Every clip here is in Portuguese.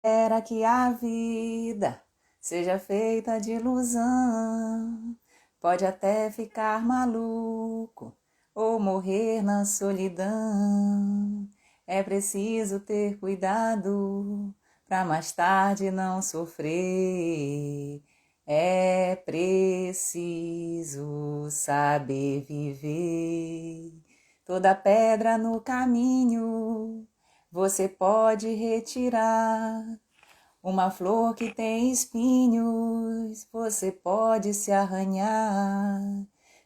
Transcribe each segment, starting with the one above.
Espera que a vida seja feita de ilusão. Pode até ficar maluco ou morrer na solidão. É preciso ter cuidado para mais tarde não sofrer. É preciso saber viver. Toda pedra no caminho você pode retirar. Uma flor que tem espinhos, você pode se arranhar.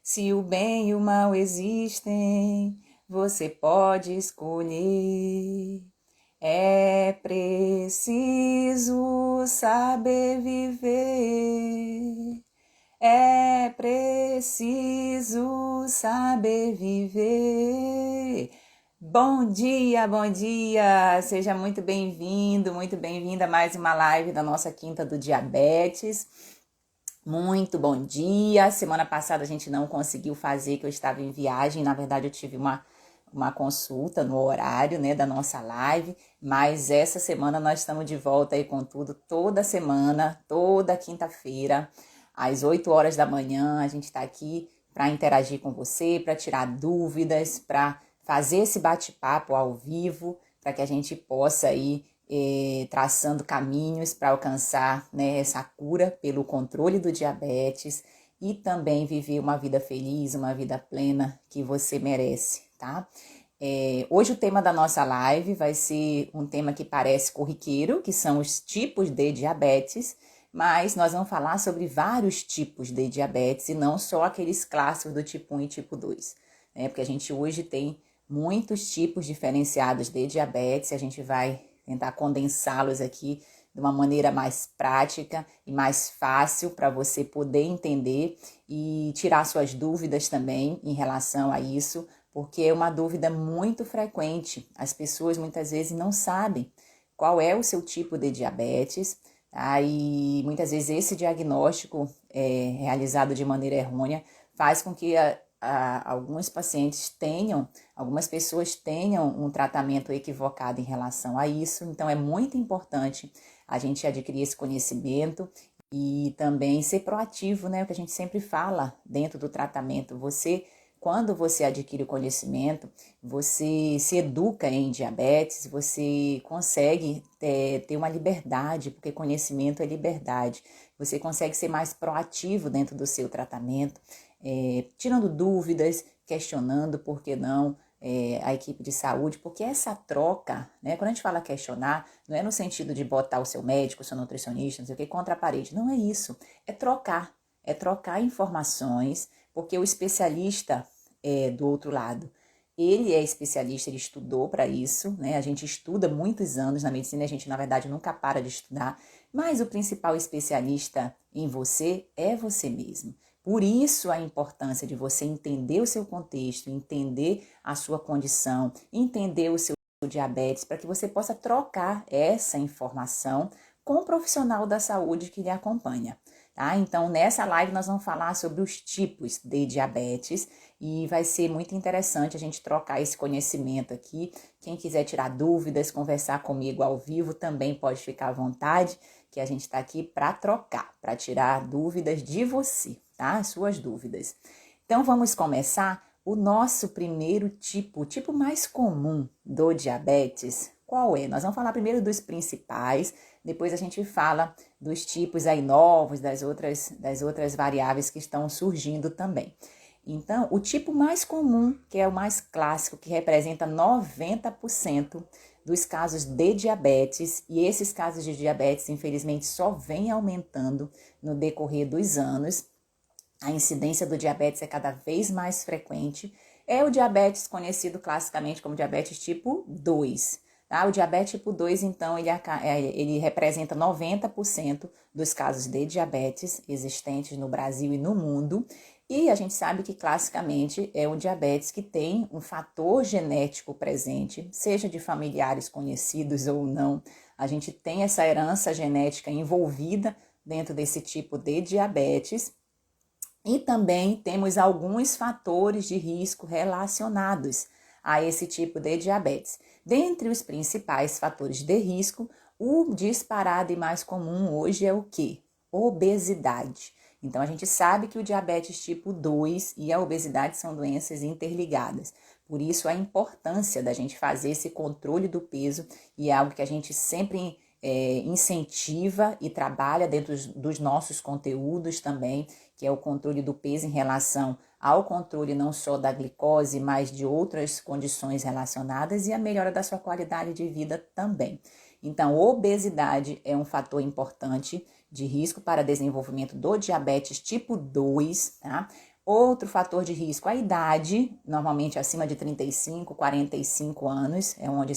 Se o bem e o mal existem, você pode escolher. É preciso saber viver. É preciso saber viver. Bom dia, bom dia! Seja muito bem-vindo, muito bem-vinda a mais uma live da nossa Quinta do Diabetes. Muito bom dia! Semana passada a gente não conseguiu fazer, que eu estava em viagem. Na verdade, eu tive uma consulta no horário, né, da nossa live. Mas essa semana nós estamos de volta aí com tudo, toda semana, toda quinta-feira, às 8 horas da manhã. A gente está aqui para interagir com você, para tirar dúvidas, para fazer esse bate-papo ao vivo, para que a gente possa ir traçando caminhos para alcançar, né, essa cura pelo controle do diabetes e também viver uma vida feliz, uma vida plena que você merece, tá? Hoje o tema da nossa live vai ser um tema que parece corriqueiro, que são os tipos de diabetes, mas nós vamos falar sobre vários tipos de diabetes e não só aqueles clássicos do tipo 1 e tipo 2, né? Porque a gente hoje tem muitos tipos diferenciados de diabetes, a gente vai tentar condensá-los aqui de uma maneira mais prática e mais fácil para você poder entender e tirar suas dúvidas também em relação a isso, porque é uma dúvida muito frequente. As pessoas muitas vezes não sabem qual é o seu tipo de diabetes, tá? E muitas vezes esse diagnóstico realizado de maneira errônea faz com que alguns pacientes tenham, algumas pessoas tenham um tratamento equivocado em relação a isso. Então é muito importante a gente adquirir esse conhecimento e também ser proativo, né? O que a gente sempre fala dentro do tratamento. Quando você adquire o conhecimento, você se educa em diabetes, você consegue ter uma liberdade, porque conhecimento é liberdade. Você consegue ser mais proativo dentro do seu tratamento, tirando dúvidas, questionando por que não a equipe de saúde, porque essa troca, né, quando a gente fala questionar, não é no sentido de botar o seu médico, o seu nutricionista, não sei o que, contra a parede, não é isso, é trocar informações, porque o especialista do outro lado, ele é especialista, ele estudou para isso, né? A gente estuda muitos anos na medicina, a gente na verdade nunca para de estudar, mas o principal especialista em você é você mesmo. Por isso a importância de você entender o seu contexto, entender a sua condição, entender o seu diabetes, para que você possa trocar essa informação com o profissional da saúde que lhe acompanha. Tá? Então, nessa live nós vamos falar sobre os tipos de diabetes e vai ser muito interessante a gente trocar esse conhecimento aqui. Quem quiser tirar dúvidas, conversar comigo ao vivo, também pode ficar à vontade, que a gente está aqui para trocar, para tirar dúvidas de você, tá? As suas dúvidas. Então, vamos começar o nosso primeiro tipo, o tipo mais comum do diabetes. Qual é? Nós vamos falar primeiro dos principais, depois a gente fala dos tipos aí novos, das outras variáveis que estão surgindo também. Então, o tipo mais comum, que é o mais clássico, que representa 90% dos casos de diabetes, e esses casos de diabetes, infelizmente, só vem aumentando no decorrer dos anos. A incidência do diabetes é cada vez mais frequente. É o diabetes conhecido classicamente como diabetes tipo 2. Tá? O diabetes tipo 2, então, ele representa 90% dos casos de diabetes existentes no Brasil e no mundo. E a gente sabe que classicamente é um diabetes que tem um fator genético presente, seja de familiares conhecidos ou não. A gente tem essa herança genética envolvida dentro desse tipo de diabetes. E também temos alguns fatores de risco relacionados a esse tipo de diabetes. Dentre os principais fatores de risco, O disparado e mais comum hoje é o quê? Obesidade. Então, a gente sabe que o diabetes tipo 2 e a obesidade são doenças interligadas. Por isso, a importância da gente fazer esse controle do peso, e é algo que a gente sempre incentiva e trabalha dentro dos nossos conteúdos também, que é o controle do peso em relação ao controle não só da glicose, mas de outras condições relacionadas e a melhora da sua qualidade de vida também. Então, obesidade é um fator importante de risco para desenvolvimento do diabetes tipo 2, tá? Outro fator de risco, a idade, normalmente acima de 35, 45 anos, é onde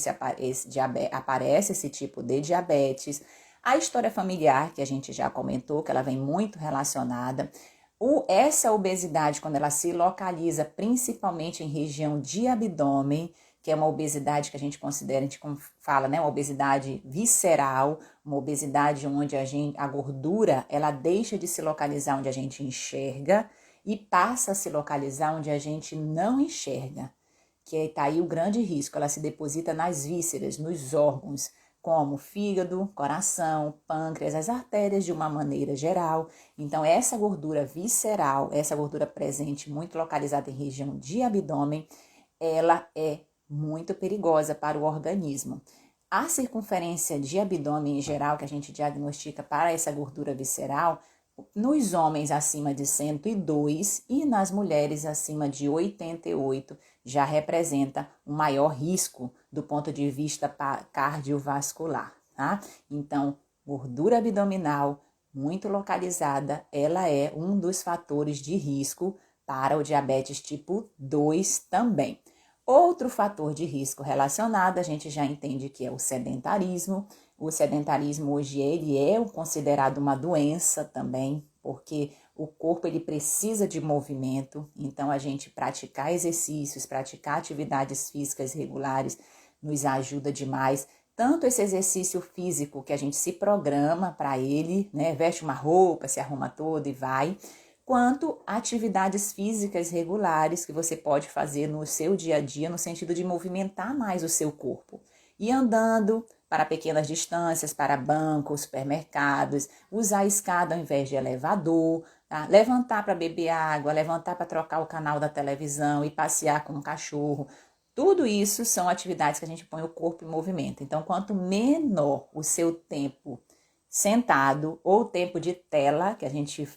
aparece esse tipo de diabetes. A história familiar, que a gente já comentou, que ela vem muito relacionada. Essa obesidade, quando ela se localiza principalmente em região de abdômen, que é uma obesidade que a gente considera, a gente fala, né, uma obesidade visceral, uma obesidade onde a gordura, ela deixa de se localizar onde a gente enxerga e passa a se localizar onde a gente não enxerga, que está aí o grande risco, ela se deposita nas vísceras, nos órgãos, como fígado, coração, pâncreas, as artérias de uma maneira geral. Então, essa gordura visceral, essa gordura presente, muito localizada em região de abdômen, ela é muito perigosa para o organismo. A circunferência de abdômen em geral, que a gente diagnostica para essa gordura visceral, nos homens acima de 102 e nas mulheres acima de 88, já representa um maior risco do ponto de vista cardiovascular, tá? Então, gordura abdominal muito localizada, ela é um dos fatores de risco para o diabetes tipo 2 também. Outro fator de risco relacionado, a gente já entende que é o sedentarismo. O sedentarismo hoje ele é considerado uma doença também, porque o corpo ele precisa de movimento, então a gente praticar exercícios, praticar atividades físicas regulares nos ajuda demais. Tanto esse exercício físico que a gente se programa para ele, né, veste uma roupa, se arruma todo e vai, quanto atividades físicas regulares que você pode fazer no seu dia a dia, no sentido de movimentar mais o seu corpo. E andando para pequenas distâncias, para bancos, supermercados, usar a escada ao invés de elevador, tá? Levantar para beber água, levantar para trocar o canal da televisão e passear com um cachorro. Tudo isso são atividades que a gente põe o corpo em movimento. Então, quanto menor o seu tempo sentado ou tempo de tela, que a gente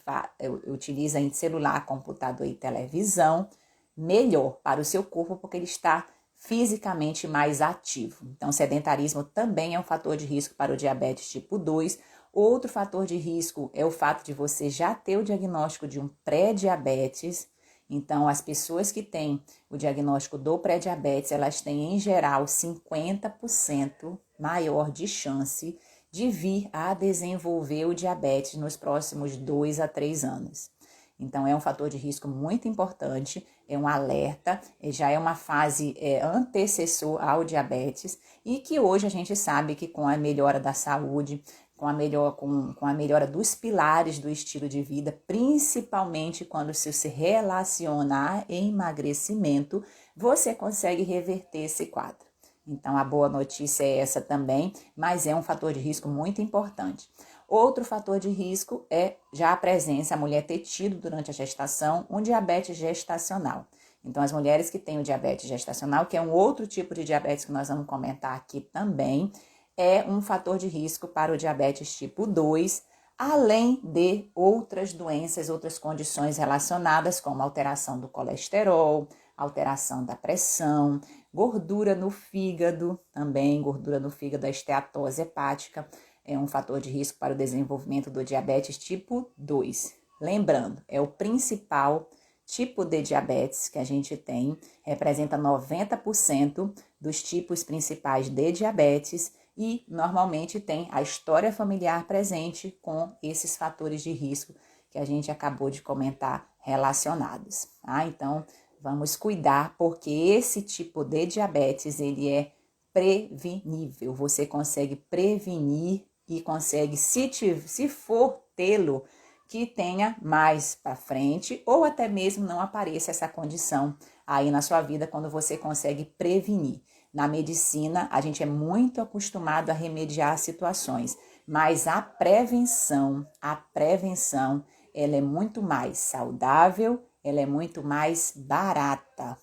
utiliza em celular, computador e televisão, melhor para o seu corpo, porque ele está fisicamente mais ativo. Então, sedentarismo também é um fator de risco para o diabetes tipo 2. Outro fator de risco é o fato de você já ter o diagnóstico de um pré-diabetes. Então, as pessoas que têm o diagnóstico do pré-diabetes, elas têm, em geral, 50% maior de chance de vir a desenvolver o diabetes nos próximos 2 a 3 anos. Então, é um fator de risco muito importante, é um alerta, já é uma fase antecessor ao diabetes e que hoje a gente sabe que com a melhora da saúde, com a melhora dos pilares do estilo de vida, principalmente quando se relaciona a emagrecimento, você consegue reverter esse quadro. Então, a boa notícia é essa também, mas é um fator de risco muito importante. Outro fator de risco é já a presença, a mulher ter tido durante a gestação um diabetes gestacional. Então, as mulheres que têm o diabetes gestacional, que é um outro tipo de diabetes que nós vamos comentar aqui também, é um fator de risco para o diabetes tipo 2, além de outras doenças, outras condições relacionadas, como alteração do colesterol, alteração da pressão, gordura no fígado, também gordura no fígado, a esteatose hepática, é um fator de risco para o desenvolvimento do diabetes tipo 2. Lembrando, é o principal tipo de diabetes que a gente tem, representa 90% dos tipos principais de diabetes e normalmente tem a história familiar presente com esses fatores de risco que a gente acabou de comentar relacionados. Tá? Então, vamos cuidar porque esse tipo de diabetes, ele é prevenível. Você consegue prevenir e consegue, se for tê-lo, que tenha mais para frente ou até mesmo não apareça essa condição aí na sua vida quando você consegue prevenir. Na medicina, a gente é muito acostumado a remediar situações, mas a prevenção, ela é muito mais saudável, ela é muito mais barata,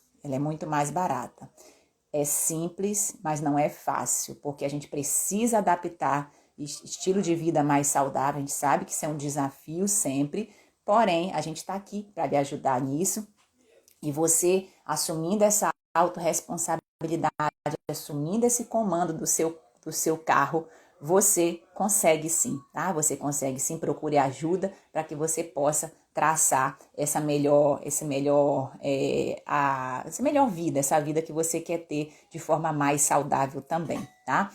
É simples, mas não é fácil, porque a gente precisa adaptar estilo de vida mais saudável, a gente sabe que isso é um desafio sempre, porém, a gente está aqui para lhe ajudar nisso, e você assumindo essa autorresponsabilidade, assumindo esse comando do seu carro, você consegue sim, tá? Você consegue sim, procure ajuda para que você possa traçar essa melhor vida, essa vida que você quer ter de forma mais saudável também, tá?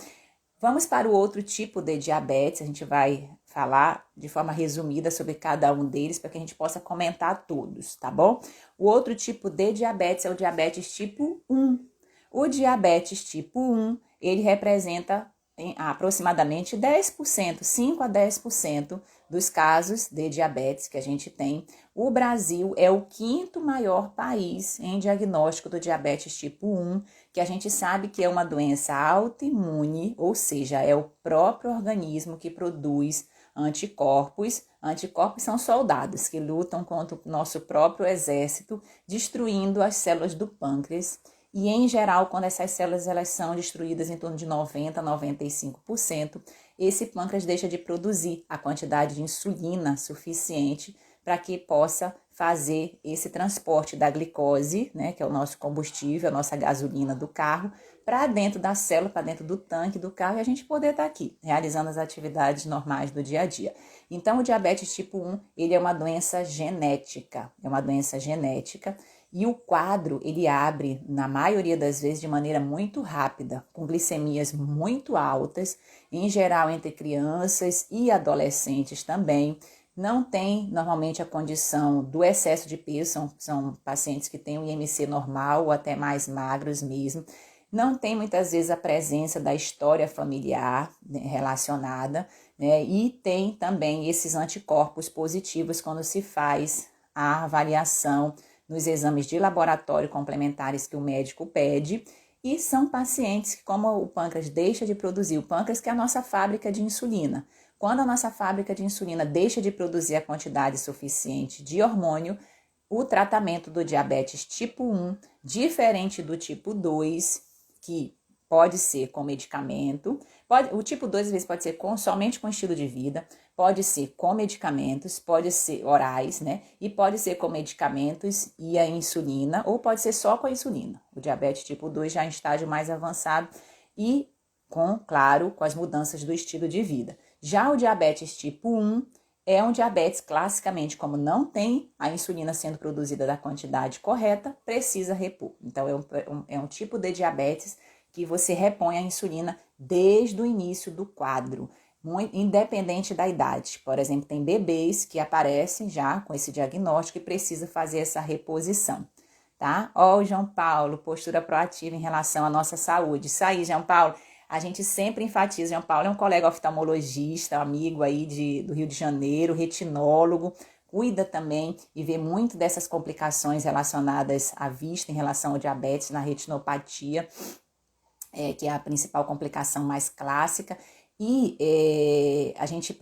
Vamos para o outro tipo de diabetes, a gente vai falar de forma resumida sobre cada um deles para que a gente possa comentar todos, tá bom? O outro tipo de diabetes é o diabetes tipo 1. O diabetes tipo 1, ele representa aproximadamente 10%, 5 a 10% dos casos de diabetes que a gente tem. O Brasil é o quinto maior país em diagnóstico do diabetes tipo 1, que a gente sabe que é uma doença autoimune, ou seja, é o próprio organismo que produz anticorpos. Anticorpos são soldados que lutam contra o nosso próprio exército, destruindo as células do pâncreas. E, em geral, quando essas células elas são destruídas em torno de 90% a 95%, esse pâncreas deixa de produzir a quantidade de insulina suficiente para que possa fazer esse transporte da glicose, né, que é o nosso combustível, a nossa gasolina do carro, para dentro da célula, para dentro do tanque do carro, e a gente poder estar aqui, realizando as atividades normais do dia a dia. Então, o diabetes tipo 1, ele é uma doença genética, e o quadro, ele abre, na maioria das vezes, de maneira muito rápida, com glicemias muito altas, em geral entre crianças e adolescentes também. Não tem, normalmente, a condição do excesso de peso, são pacientes que têm o IMC normal ou até mais magros mesmo. Não tem, muitas vezes, a presença da história familiar, né, relacionada, né, e tem também esses anticorpos positivos quando se faz a avaliação nos exames de laboratório complementares que o médico pede, e são pacientes que, como o pâncreas deixa de produzir, o pâncreas que é a nossa fábrica de insulina, quando a nossa fábrica de insulina deixa de produzir a quantidade suficiente de hormônio, o tratamento do diabetes tipo 1, diferente do tipo 2, que pode ser com medicamento, o tipo 2 às vezes pode ser somente com estilo de vida, pode ser com medicamentos, pode ser orais, né? E pode ser com medicamentos e a insulina, ou pode ser só com a insulina. O diabetes tipo 2 já em estágio mais avançado e claro, com as mudanças do estilo de vida. Já o diabetes tipo 1 é um diabetes classicamente, como não tem a insulina sendo produzida da quantidade correta, precisa repor. Então, é um tipo de diabetes que você repõe a insulina desde o início do quadro, independente da idade. Por exemplo, tem bebês que aparecem já com esse diagnóstico e precisa fazer essa reposição, tá? Ó, o João Paulo, postura proativa em relação à nossa saúde. Isso aí, João Paulo. A gente sempre enfatiza, João Paulo é um colega oftalmologista, amigo aí do Rio de Janeiro, retinólogo, cuida também e vê muito dessas complicações relacionadas à vista em relação ao diabetes na retinopatia, que é a principal complicação mais clássica. E a gente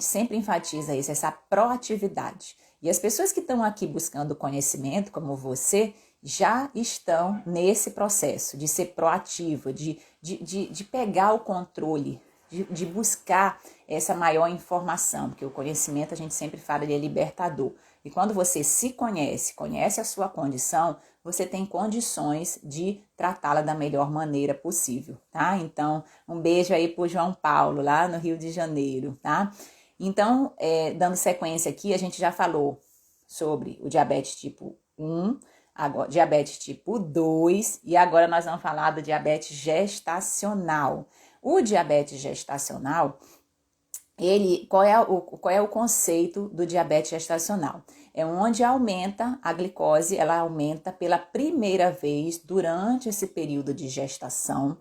sempre enfatiza isso, essa proatividade. E as pessoas que estão aqui buscando conhecimento, como você, já estão nesse processo de ser proativo, de pegar o controle, de buscar essa maior informação, porque o conhecimento, a gente sempre fala, ele é libertador. E quando você se conhece a sua condição, você tem condições de tratá-la da melhor maneira possível, tá? Então, um beijo aí pro João Paulo, lá no Rio de Janeiro, tá? Então, dando sequência aqui, a gente já falou sobre o diabetes tipo 1, agora, diabetes tipo 2, e agora nós vamos falar do diabetes gestacional. O diabetes gestacional, qual é o conceito do diabetes gestacional? É onde aumenta a glicose, ela aumenta pela primeira vez durante esse período de gestação,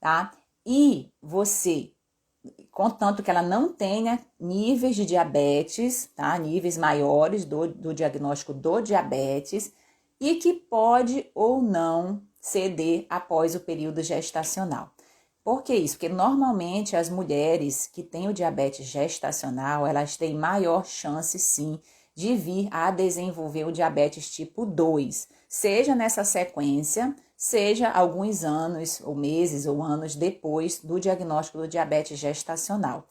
tá? E você, contanto que ela não tenha níveis de diabetes, tá? Níveis maiores do diagnóstico do diabetes, e que pode ou não ceder após o período gestacional. Por que isso? Porque normalmente as mulheres que têm o diabetes gestacional, elas têm maior chance sim de vir a desenvolver o diabetes tipo 2, seja nessa sequência, seja alguns anos, ou meses, ou anos depois do diagnóstico do diabetes gestacional.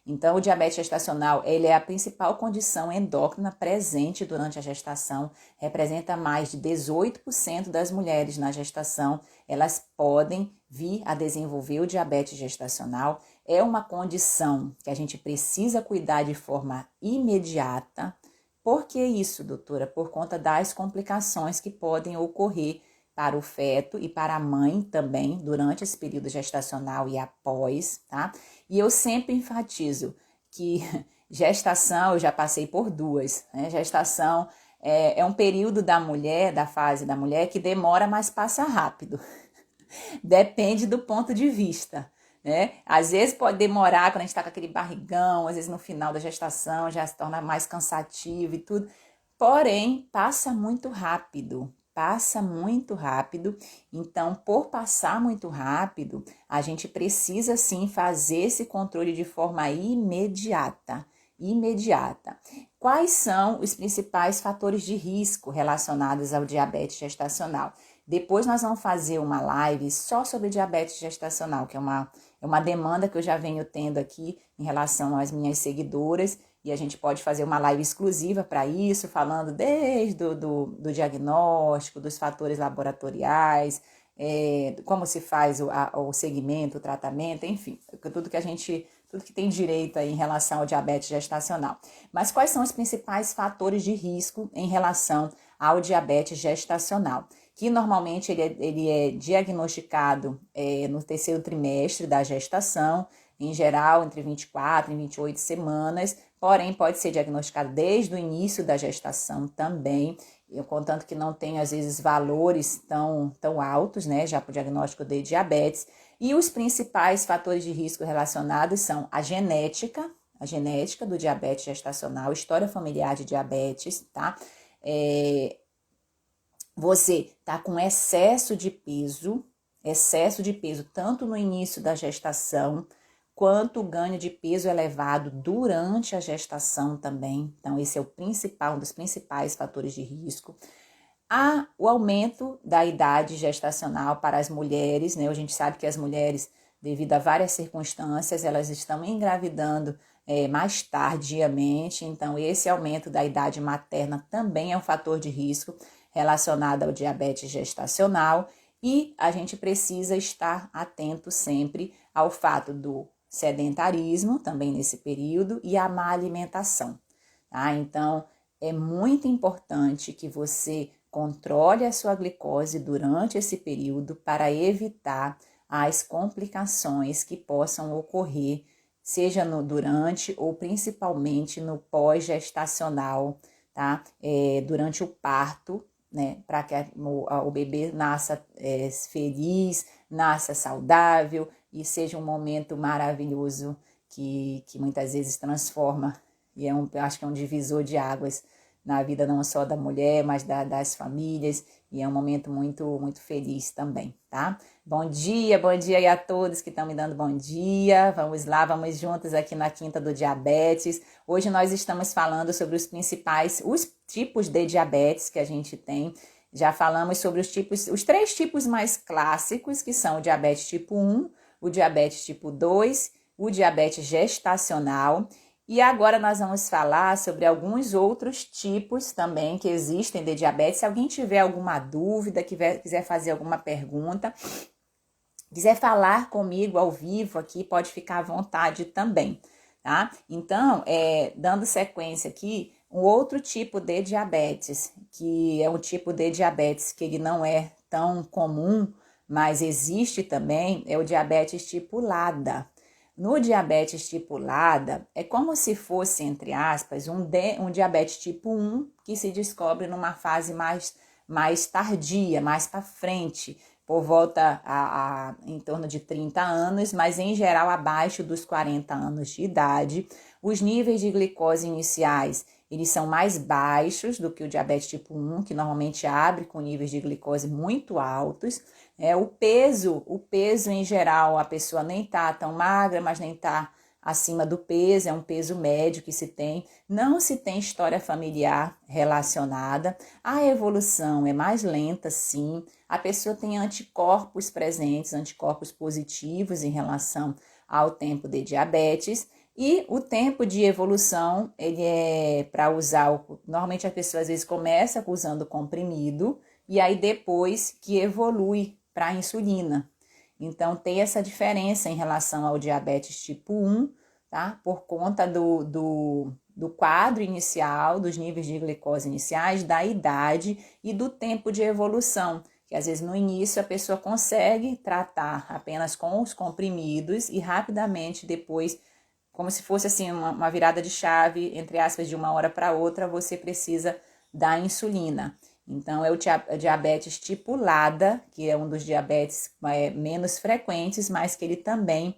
Então, o diabetes gestacional, ele é a principal condição endócrina presente durante a gestação, representa mais de 18% das mulheres na gestação, elas podem vir a desenvolver o diabetes gestacional. É uma condição que a gente precisa cuidar de forma imediata. Por que isso, doutora? Por conta das complicações que podem ocorrer para o feto e para a mãe também durante esse período gestacional e após, tá? E eu sempre enfatizo que gestação, eu já passei por duas, né? Gestação é um período da mulher, da fase da mulher, que demora, mas passa rápido. Depende do ponto de vista, né? Às vezes pode demorar quando a gente tá com aquele barrigão, às vezes no final da gestação já se torna mais cansativo e tudo. Porém, passa muito rápido. Passa muito rápido, então por passar muito rápido, a gente precisa sim fazer esse controle de forma imediata. Quais são os principais fatores de risco relacionados ao diabetes gestacional? Depois nós vamos fazer uma live só sobre diabetes gestacional, que é uma demanda que eu já venho tendo aqui em relação às minhas seguidoras, e a gente pode fazer uma live exclusiva para isso, falando desde do diagnóstico, dos fatores laboratoriais, como se faz o segmento, o tratamento, enfim, tudo que tem direito aí em relação ao diabetes gestacional. Mas quais são os principais fatores de risco em relação ao diabetes gestacional? Que normalmente ele é diagnosticado no terceiro trimestre da gestação, em geral entre 24 e 28 semanas, porém pode ser diagnosticado desde o início da gestação também, contanto que não tem às vezes valores tão altos, né, já para o diagnóstico de diabetes. E os principais fatores de risco relacionados são a genética do diabetes gestacional, história familiar de diabetes, tá? Você tá com excesso de peso tanto no início da gestação, quanto o ganho de peso elevado durante a gestação também. Então, esse é um dos principais fatores de risco. O aumento da idade gestacional para as mulheres, né? A gente sabe que as mulheres, devido a várias circunstâncias, elas estão engravidando mais tardiamente, então esse aumento da idade materna também é um fator de risco relacionado ao diabetes gestacional, e a gente precisa estar atento sempre ao fato do sedentarismo, também nesse período, e a má alimentação, tá? Então, é muito importante que você controle a sua glicose durante esse período para evitar as complicações que possam ocorrer, seja durante ou principalmente no pós-gestacional, tá? Durante o parto, né? Para que o bebê nasça feliz, nasça saudável e seja um momento maravilhoso que muitas vezes transforma, e eu acho que é um divisor de águas na vida não só da mulher, mas das famílias, e é um momento muito, muito feliz também, tá? Bom dia aí a todos que estão me dando bom dia. Vamos lá, vamos juntos aqui na Quinta do Diabetes. Hoje nós estamos falando sobre os tipos de diabetes que a gente tem. Já falamos sobre os 3 tipos mais clássicos, que são o diabetes tipo 1, o diabetes tipo 2, o diabetes gestacional. E agora nós vamos falar sobre alguns outros tipos também que existem de diabetes. Se alguém tiver alguma dúvida, quiser fazer alguma pergunta, quiser falar comigo ao vivo aqui, pode ficar à vontade também, tá? Então, dando sequência aqui, um outro tipo de diabetes, que é um tipo de diabetes que ele não é tão comum, mas existe também, é o diabetes tipo LADA. No diabetes tipo LADA, é como se fosse, entre aspas, um diabetes tipo 1 que se descobre numa fase mais tardia, mais para frente, por volta em torno de 30 anos, mas em geral abaixo dos 40 anos de idade. Os níveis de glicose iniciais, eles são mais baixos do que o diabetes tipo 1, que normalmente abre com níveis de glicose muito altos. O peso em geral, a pessoa nem tá tão magra, mas nem tá acima do peso, é um peso médio que se tem. Não se tem história familiar relacionada. A evolução é mais lenta, sim. A pessoa tem anticorpos presentes, anticorpos positivos em relação ao tempo de diabetes. E o tempo de evolução, ele é para usar, normalmente a pessoa às vezes começa usando comprimido e aí depois que evolui para a insulina. Então tem essa diferença em relação ao diabetes tipo 1, tá? Por conta do quadro inicial, dos níveis de glicose iniciais, da idade e do tempo de evolução. Que às vezes no início a pessoa consegue tratar apenas com os comprimidos e rapidamente depois, como se fosse assim uma virada de chave, entre aspas, de uma hora para outra, você precisa da insulina. Então é o diabetes tipo LADA, que é um dos diabetes menos frequentes, mas que ele também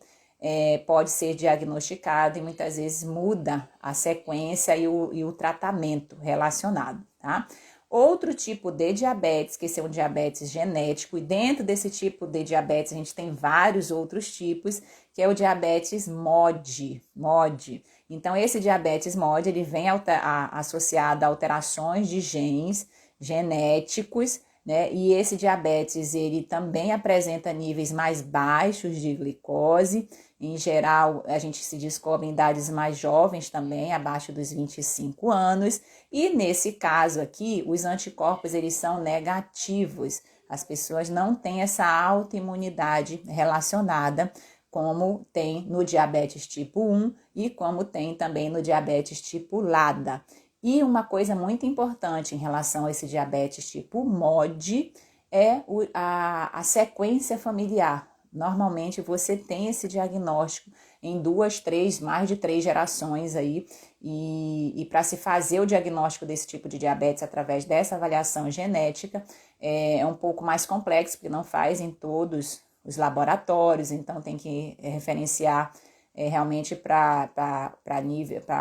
pode ser diagnosticado e muitas vezes muda a sequência e o tratamento relacionado, tá? Outro tipo de diabetes, que esse é um diabetes genético, e dentro desse tipo de diabetes a gente tem vários outros tipos, que é o diabetes MOD. Então, esse diabetes MOD, ele vem associado a alterações de genes genéticos, né? E esse diabetes, ele também apresenta níveis mais baixos de glicose. Em geral, a gente se descobre em idades mais jovens também, abaixo dos 25 anos. E nesse caso aqui, os anticorpos, eles são negativos. As pessoas não têm essa autoimunidade relacionada como tem no diabetes tipo 1 e como tem também no diabetes tipo LADA. E uma coisa muito importante em relação a esse diabetes tipo MOD é a sequência familiar. Normalmente você tem esse diagnóstico em 2, 3, mais de 3 gerações aí, e para se fazer o diagnóstico desse tipo de diabetes através dessa avaliação genética é um pouco mais complexo, porque não faz em todos os laboratórios, então tem que referenciar realmente para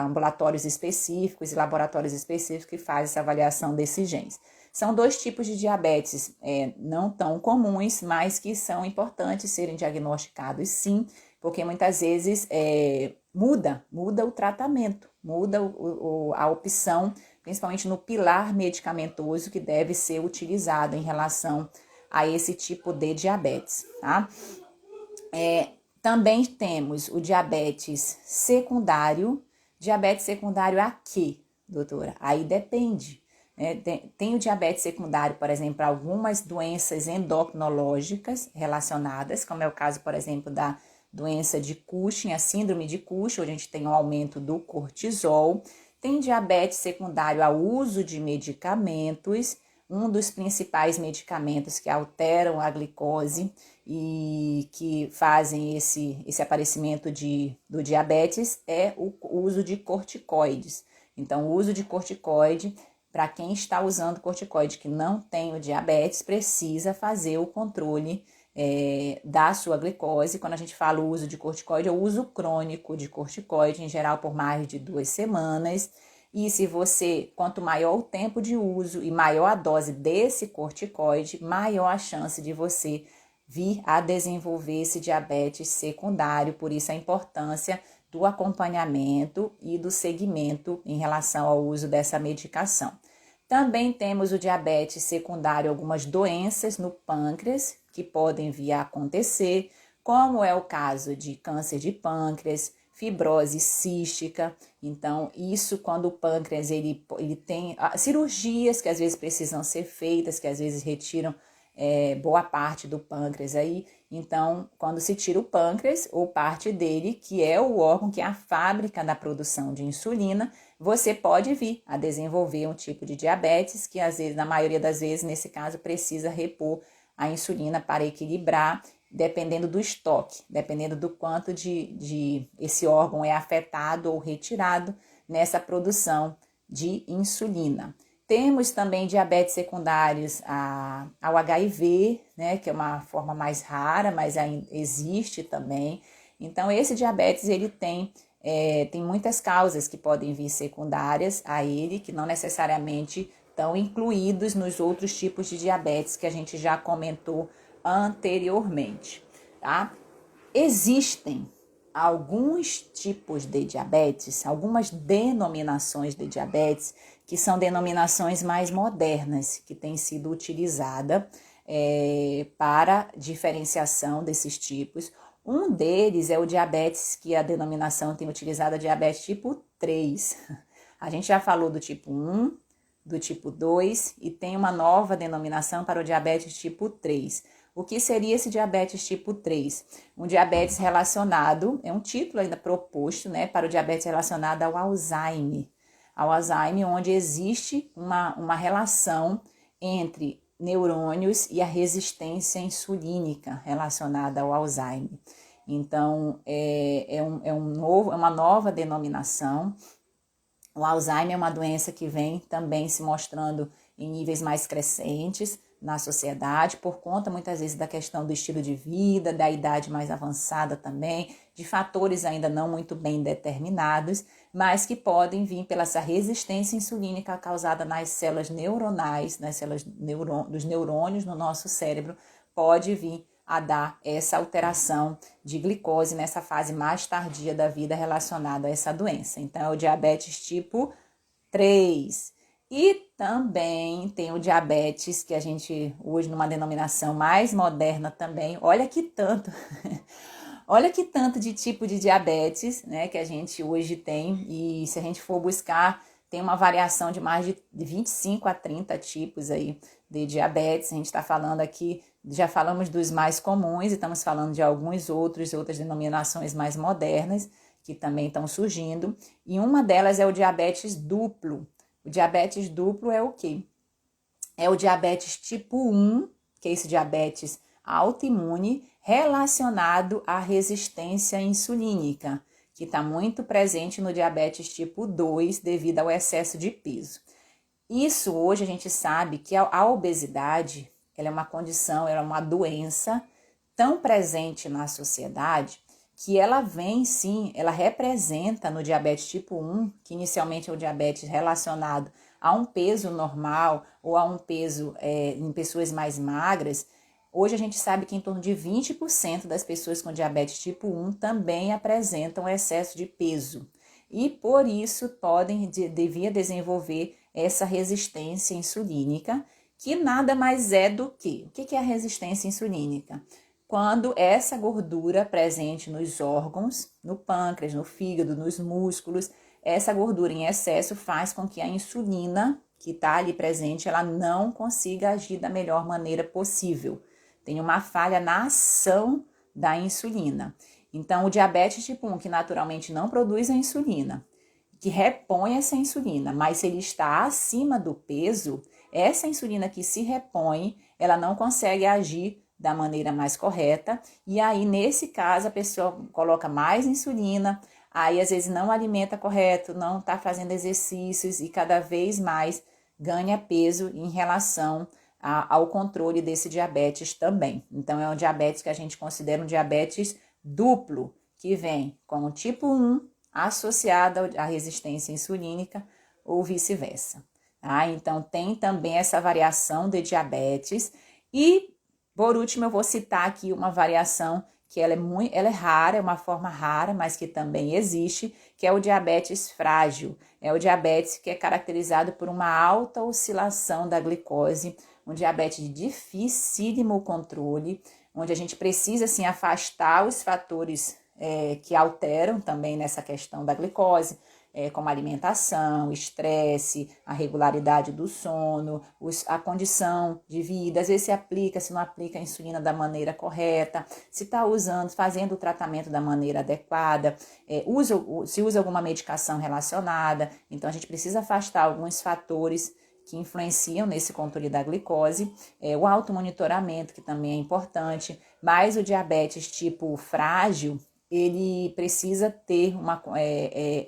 ambulatórios específicos e laboratórios específicos que fazem essa avaliação desses genes. São 2 tipos de diabetes não tão comuns, mas que são importantes serem diagnosticados sim, porque muitas vezes muda o tratamento, muda a opção, principalmente no pilar medicamentoso que deve ser utilizado em relação a esse tipo de diabetes, tá? Também temos o diabetes secundário. Diabetes secundário a quê, doutora? Aí depende. Tem o diabetes secundário, por exemplo, para algumas doenças endocrinológicas relacionadas, como é o caso, por exemplo, da doença de Cushing, a síndrome de Cushing, onde a gente tem um aumento do cortisol. Tem diabetes secundário ao uso de medicamentos. Um dos principais medicamentos que alteram a glicose e que fazem esse aparecimento do diabetes é o uso de corticoides. Então, o uso de corticoide, para quem está usando corticoide que não tem o diabetes, precisa fazer o controle da sua glicose. Quando a gente fala o uso de corticoide, é o uso crônico de corticoide, em geral por mais de 2 semanas. E se você, quanto maior o tempo de uso e maior a dose desse corticoide, maior a chance de você vir a desenvolver esse diabetes secundário. Por isso a importância do acompanhamento e do segmento em relação ao uso dessa medicação. Também temos o diabetes secundário, algumas doenças no pâncreas que podem vir a acontecer, como é o caso de câncer de pâncreas, fibrose cística. Então, isso quando o pâncreas ele tem cirurgias que às vezes precisam ser feitas, que às vezes retiram boa parte do pâncreas aí. Então, quando se tira o pâncreas ou parte dele, que é o órgão que é a fábrica da produção de insulina, você pode vir a desenvolver um tipo de diabetes que às vezes, na maioria das vezes, nesse caso, precisa repor a insulina para equilibrar, dependendo do estoque, dependendo do quanto de esse órgão é afetado ou retirado nessa produção de insulina. Temos também diabetes secundários ao HIV, né, que é uma forma mais rara, mas ainda existe também. Então, esse diabetes, ele tem Tem muitas causas que podem vir secundárias a ele, que não necessariamente estão incluídos nos outros tipos de diabetes que a gente já comentou anteriormente, tá? Existem alguns tipos de diabetes, algumas denominações de diabetes, que são denominações mais modernas, que têm sido utilizadas para diferenciação desses tipos. Um deles é o diabetes, que a denominação tem utilizado a diabetes tipo 3. A gente já falou do tipo 1, do tipo 2 e tem uma nova denominação para o diabetes tipo 3. O que seria esse diabetes tipo 3? Um diabetes relacionado, é um título ainda proposto, né, para o diabetes relacionado ao Alzheimer. Ao Alzheimer, onde existe uma relação entre neurônios e a resistência insulínica relacionada ao Alzheimer. Então, é uma nova denominação. O Alzheimer é uma doença que vem também se mostrando em níveis mais crescentes na sociedade, por conta muitas vezes da questão do estilo de vida, da idade mais avançada também, de fatores ainda não muito bem determinados, mas que podem vir pela essa resistência insulínica causada nas células neuronais, nas células dos neurônios no nosso cérebro, pode vir a dar essa alteração de glicose nessa fase mais tardia da vida relacionada a essa doença. Então, é o diabetes tipo 3. E também tem o diabetes, que a gente hoje numa denominação mais moderna também, olha que tanto, olha que tanto de tipo de diabetes, né, que a gente hoje tem, e se a gente for buscar, tem uma variação de mais de 25 a 30 tipos aí de diabetes. A gente está falando aqui, já falamos dos mais comuns e estamos falando de outras denominações mais modernas que também estão surgindo, e uma delas é o diabetes duplo. O diabetes duplo é o quê? É o diabetes tipo 1, que é esse diabetes autoimune relacionado à resistência insulínica, que está muito presente no diabetes tipo 2 devido ao excesso de peso. Isso hoje a gente sabe que a obesidade, ela é uma condição, ela é uma doença tão presente na sociedade que ela vem sim, ela representa no diabetes tipo 1, que inicialmente é o diabetes relacionado a um peso normal ou a um peso em pessoas mais magras. Hoje a gente sabe que em torno de 20% das pessoas com diabetes tipo 1 também apresentam excesso de peso. E por isso podem devia desenvolver essa resistência insulínica, que nada mais é do que... O que é a resistência insulínica? Quando essa gordura presente nos órgãos, no pâncreas, no fígado, nos músculos, essa gordura em excesso faz com que a insulina que está ali presente, ela não consiga agir da melhor maneira possível. Tem uma falha na ação da insulina. Então, o diabetes tipo 1, que naturalmente não produz a insulina, que repõe essa insulina, mas se ele está acima do peso, essa insulina que se repõe, ela não consegue agir da maneira mais correta, e aí nesse caso a pessoa coloca mais insulina, aí às vezes não alimenta correto, não está fazendo exercícios e cada vez mais ganha peso em relação ao controle desse diabetes também. Então é um diabetes que a gente considera um diabetes duplo, que vem com o tipo 1 associado à resistência insulínica ou vice-versa. Tá? Então tem também essa variação de diabetes. E por último, eu vou citar aqui uma variação que ela é rara, é uma forma rara, mas que também existe, que é o diabetes frágil. É o diabetes que é caracterizado por uma alta oscilação da glicose, um diabetes de dificílimo controle, onde a gente precisa, assim, afastar os fatores que alteram também nessa questão da glicose, como alimentação, estresse, a regularidade do sono, a condição de vida. Às vezes se aplica, se não aplica a insulina da maneira correta, se está usando, fazendo o tratamento da maneira adequada, se usa alguma medicação relacionada. Então a gente precisa afastar alguns fatores que influenciam nesse controle da glicose, o automonitoramento, que também é importante, mas o diabetes tipo frágil, ele precisa ter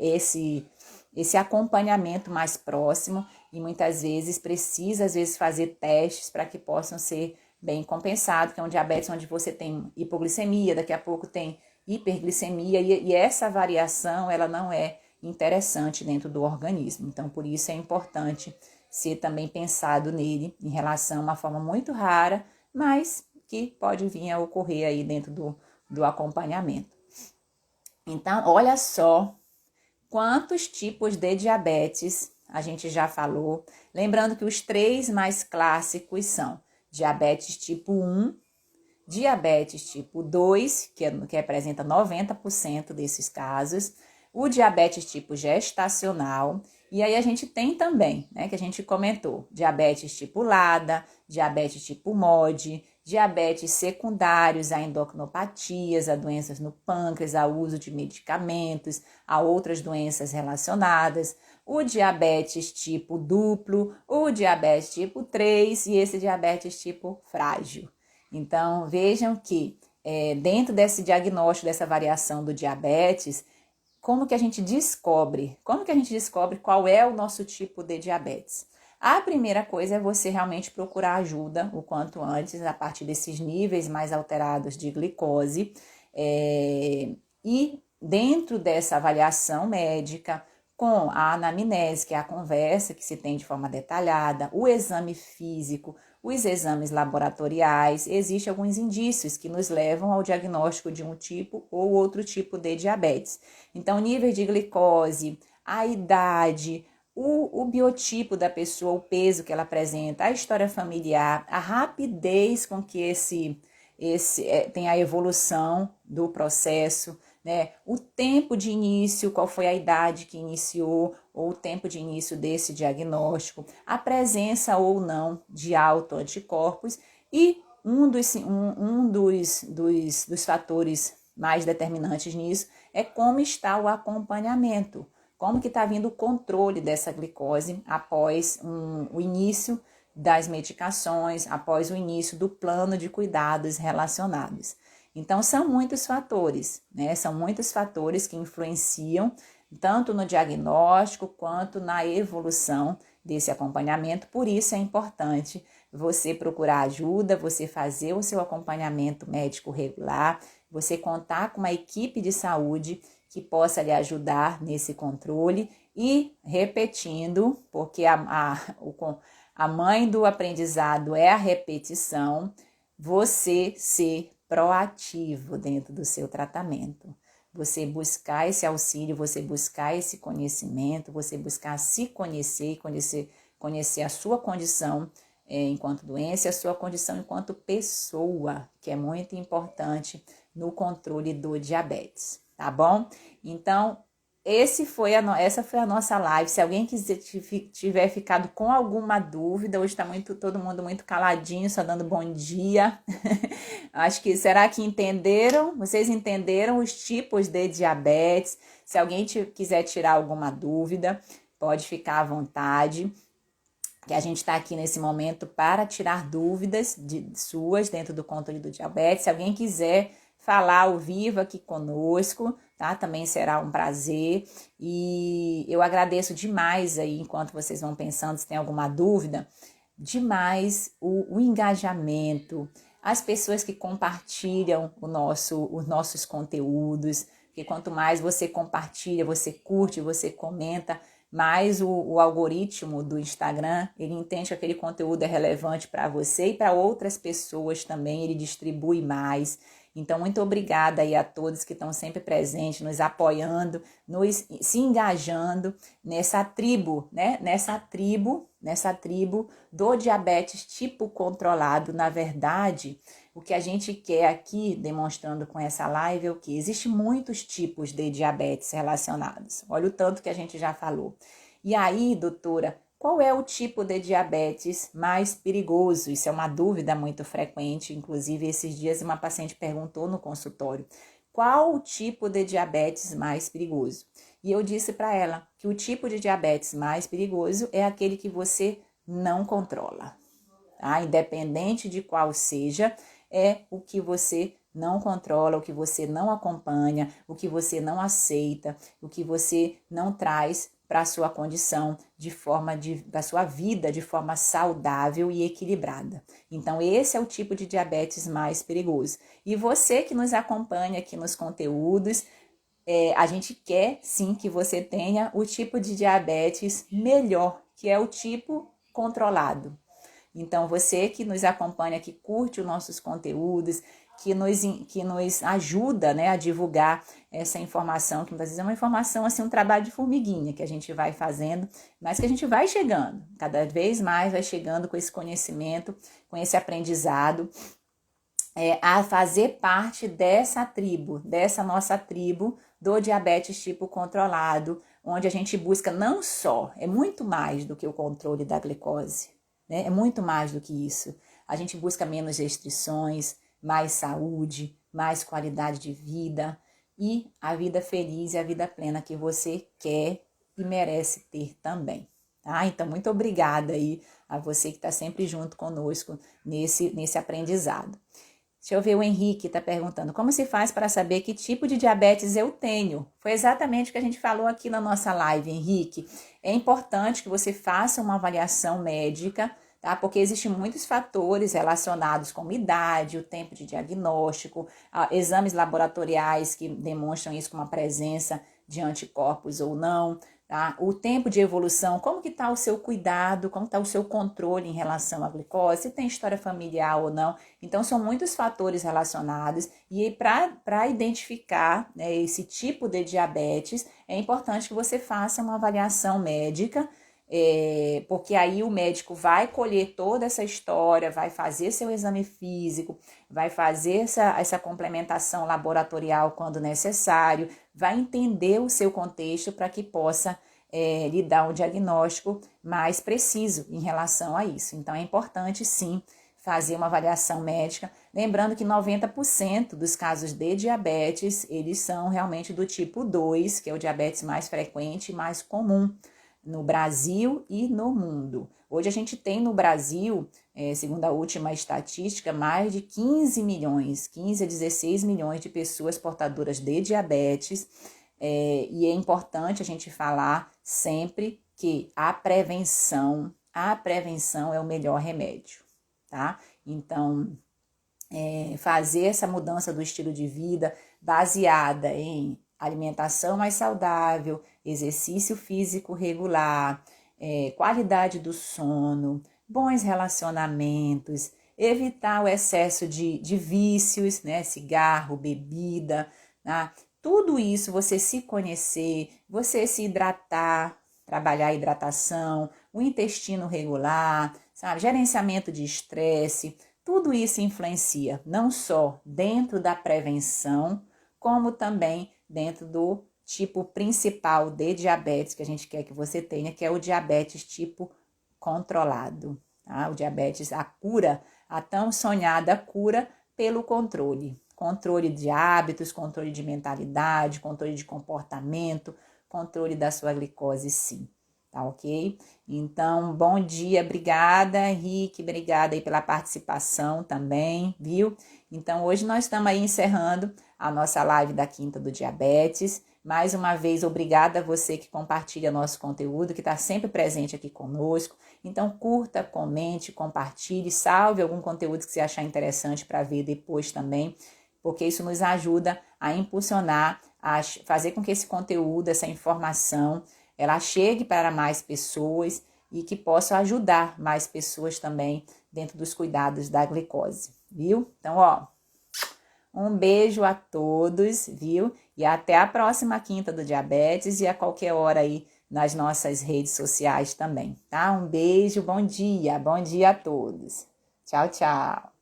esse acompanhamento mais próximo e muitas vezes precisa, fazer testes para que possam ser bem compensados, que é um diabetes onde você tem hipoglicemia, daqui a pouco tem hiperglicemia, e essa variação ela não é interessante dentro do organismo. Então, por isso é importante ser também pensado nele em relação a uma forma muito rara, mas que pode vir a ocorrer aí dentro do acompanhamento. Então, olha só quantos tipos de diabetes a gente já falou. Lembrando que os 3 mais clássicos são diabetes tipo 1, diabetes tipo 2, que representa 90% desses casos, o diabetes tipo gestacional, e aí a gente tem também, né, que a gente comentou, diabetes tipo LADA, diabetes tipo MOD, diabetes secundários a endocrinopatias, a doenças no pâncreas, a uso de medicamentos, a outras doenças relacionadas, o diabetes tipo duplo, o diabetes tipo 3 e esse diabetes tipo frágil. Então, vejam que dentro desse diagnóstico, dessa variação do diabetes, como que a gente descobre qual é o nosso tipo de diabetes? A primeira coisa é você realmente procurar ajuda o quanto antes, a partir desses níveis mais alterados de glicose, e dentro dessa avaliação médica, com a anamnese, que é a conversa que se tem de forma detalhada, o exame físico, os exames laboratoriais, existem alguns indícios que nos levam ao diagnóstico de um tipo ou outro tipo de diabetes. Então, nível de glicose, a idade, o biotipo da pessoa, o peso que ela apresenta, a história familiar, a rapidez com que tem a evolução do processo, né? O tempo de início, qual foi a idade que iniciou, ou o tempo de início desse diagnóstico, a presença ou não de autoanticorpos e dos fatores mais determinantes nisso é como está o acompanhamento, como que está vindo o controle dessa glicose após o início das medicações, após o início do plano de cuidados relacionados. Então, são muitos fatores, né? São muitos fatores que influenciam tanto no diagnóstico quanto na evolução desse acompanhamento. Por isso é importante você procurar ajuda, você fazer o seu acompanhamento médico regular, você contar com uma equipe de saúde que possa lhe ajudar nesse controle e repetindo, porque a mãe do aprendizado é a repetição, você ser proativo dentro do seu tratamento. Você buscar esse auxílio, você buscar esse conhecimento, você buscar se conhecer, conhecer a sua condição enquanto doença e a sua condição enquanto pessoa, que é muito importante no controle do diabetes, tá bom? Então, essa foi a nossa live. Se alguém tiver ficado com alguma dúvida, hoje está todo mundo muito caladinho, só dando bom dia. Acho que, será que entenderam? Vocês entenderam os tipos de diabetes? Se alguém quiser tirar alguma dúvida, pode ficar à vontade, que a gente está aqui nesse momento para tirar dúvidas suas dentro do controle do diabetes. Se alguém quiser falar ao vivo aqui conosco, tá? Também será um prazer. E eu agradeço demais aí, enquanto vocês vão pensando, se tem alguma dúvida, demais o engajamento, as pessoas que compartilham os nossos conteúdos, que quanto mais você compartilha, você curte, você comenta, mais o algoritmo do Instagram, ele entende que aquele conteúdo é relevante para você e para outras pessoas também, ele distribui mais. Então, muito obrigada aí a todos que estão sempre presentes, nos apoiando, se engajando nessa tribo, né? Nessa tribo do diabetes tipo controlado. Na verdade, o que a gente quer aqui, demonstrando com essa live, é o que? Existem muitos tipos de diabetes relacionados. Olha o tanto que a gente já falou. E aí, doutora, qual é o tipo de diabetes mais perigoso? Isso é uma dúvida muito frequente. Inclusive, esses dias uma paciente perguntou no consultório: qual o tipo de diabetes mais perigoso? E eu disse para ela que o tipo de diabetes mais perigoso é aquele que você não controla, tá? Independente de qual seja, é o que você não controla, o que você não acompanha, o que você não aceita, o que você não traz para a sua condição da sua vida de forma saudável e equilibrada. Então, esse é o tipo de diabetes mais perigoso. E você que nos acompanha aqui nos conteúdos, a gente quer sim que você tenha o tipo de diabetes melhor, que é o tipo controlado. Então, você que nos acompanha, que curte os nossos conteúdos, que nos ajuda, né, a divulgar essa informação, que muitas vezes é uma informação, assim, um trabalho de formiguinha que a gente vai fazendo, mas que a gente vai chegando, cada vez mais vai chegando com esse conhecimento, com esse aprendizado, a fazer parte dessa nossa tribo do diabetes tipo controlado, onde a gente busca não só, é muito mais do que o controle da glicose, né? É muito mais do que isso. A gente busca menos restrições, mais saúde, mais qualidade de vida e a vida feliz e a vida plena que você quer e merece ter também. Tá? Então, muito obrigada aí a você que está sempre junto conosco nesse aprendizado. Deixa eu ver, o Henrique está perguntando, como se faz para saber que tipo de diabetes eu tenho? Foi exatamente o que a gente falou aqui na nossa live, Henrique. É importante que você faça uma avaliação médica, tá? Porque existem muitos fatores relacionados com idade, o tempo de diagnóstico, exames laboratoriais que demonstram isso com uma presença de anticorpos ou não, tá? O tempo de evolução, como que está o seu cuidado, como está o seu controle em relação à glicose, se tem história familiar ou não. Então, são muitos fatores relacionados e para identificar, né, esse tipo de diabetes, é importante que você faça uma avaliação médica, porque aí o médico vai colher toda essa história, vai fazer seu exame físico, vai fazer essa complementação laboratorial quando necessário, vai entender o seu contexto para que possa lhe dar um diagnóstico mais preciso em relação a isso. Então, é importante, sim, fazer uma avaliação médica, lembrando que 90% dos casos de diabetes, eles são realmente do tipo 2, que é o diabetes mais frequente e mais comum no Brasil e no mundo. Hoje a gente tem no Brasil, segundo a última estatística, mais de 15 a 16 milhões de pessoas portadoras de diabetes, e é importante a gente falar sempre que a prevenção é o melhor remédio, tá? Então, fazer essa mudança do estilo de vida baseada em alimentação mais saudável, exercício físico regular, qualidade do sono, bons relacionamentos, evitar o excesso de vícios, né? Cigarro, bebida, tá? Tudo isso, você se conhecer, você se hidratar, trabalhar a hidratação, o intestino regular, sabe? Gerenciamento de estresse, tudo isso influencia não só dentro da prevenção, como também dentro do tipo principal de diabetes que a gente quer que você tenha, que é o diabetes tipo controlado, tá? O diabetes, a cura, a tão sonhada cura pelo controle. Controle de hábitos, controle de mentalidade, controle de comportamento, controle da sua glicose, sim. Tá ok? Então, bom dia, obrigada, Henrique, obrigada aí pela participação também, viu? Então, hoje nós estamos aí encerrando a nossa live da Quinta do Diabetes. Mais uma vez, obrigada a você que compartilha nosso conteúdo, que está sempre presente aqui conosco. Então, curta, comente, compartilhe, salve algum conteúdo que você achar interessante para ver depois também, porque isso nos ajuda a impulsionar, a fazer com que esse conteúdo, essa informação, ela chegue para mais pessoas e que possa ajudar mais pessoas também dentro dos cuidados da glicose, viu? Então, ó, um beijo a todos, viu? E até a próxima Quinta do Diabetes e a qualquer hora aí nas nossas redes sociais também, tá? Um beijo, bom dia a todos. Tchau, tchau.